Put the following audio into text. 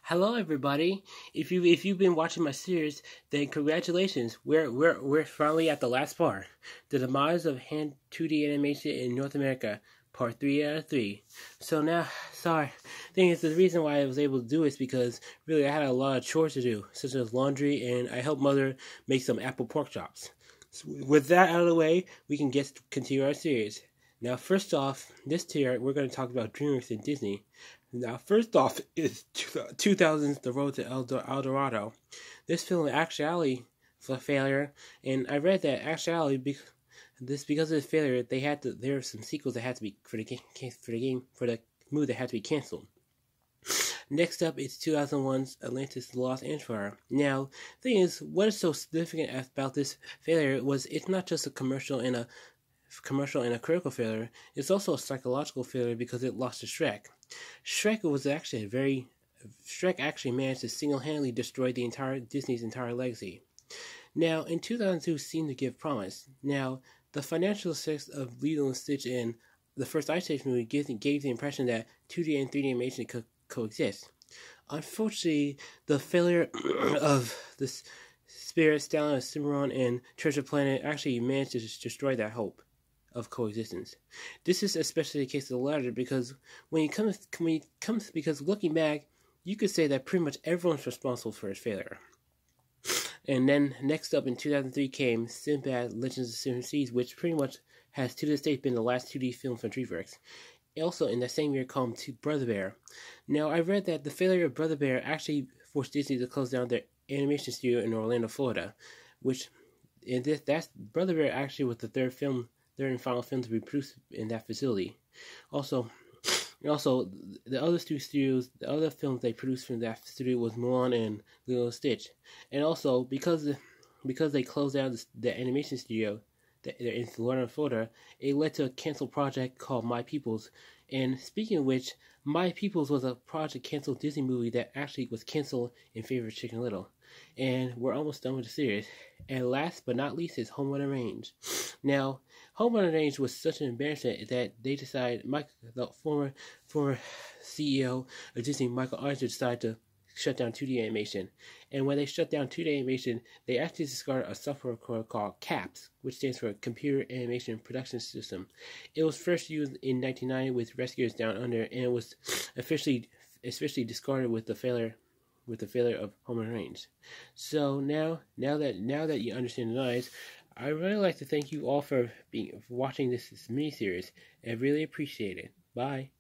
Hello, everybody. If you've been watching my series, then congratulations. We're finally at the last part. The demise of hand 2D animation in North America, part 3 out of 3. So now, sorry. Thing is, the reason why I was able to do is because really I had a lot of chores to do, such as laundry, and I helped mother make some apple pork chops. So with that out of the way, we can continue our series. Now, first off, this tier we're going to talk about DreamWorks and Disney. Now, first off is 2000's The Road to El Dorado. This film actually was a failure, and I read that actually because of the failure, there were some sequels that had to be for the movie that had to be canceled. Next up is 2001's Atlantis: The Lost Empire. Now, the thing is, what is so significant about this failure was it's not just a commercial and a critical failure, it's also a psychological failure because it lost to Shrek. Shrek actually managed to single-handedly destroy Disney's entire legacy. Now, in 2002 seemed to give promise. Now, the financial success of Lilo and Stitch and the first Ice Age movie gave the impression that 2D and 3D animation could coexist. Unfortunately, the failure of the Spirit, Stallion of Cimarron, and Treasure Planet actually managed to destroy that hope of coexistence. This is especially the case of the latter because because looking back, you could say that pretty much everyone's responsible for his failure. And then next up in 2003 came Sinbad: Legends of the Seven Seas, which pretty much has to this date been the last 2D film for DreamWorks. Also in that same year came Brother Bear. Now I read that the failure of Brother Bear actually forced Disney to close down their animation studio in Orlando, Florida, that's Brother Bear actually was the third and final film to be produced in that facility. Also, the other films they produced from that studio was Mulan and Lilo and Stitch. And also, because they closed down the animation studio in Orlando, Florida, it led to a canceled project called My Peoples. And speaking of which, My Peoples was a project canceled Disney movie that actually was canceled in favor of Chicken Little. And we're almost done with the series. And last but not least is Home on the Range. Now, Home on the Range was such an embarrassment that they decided, the former CEO of Disney, Michael Eisner, decided to shut down 2D animation. And when they shut down 2D animation, they actually discarded a software called CAPS, which stands for Computer Animation Production System. It was first used in 1990 with Rescuers Down Under, and it was officially discarded with the failure of Home on the Range. So now that you understand the noise, I really like to thank you all for watching this mini-series. I really appreciate it. Bye.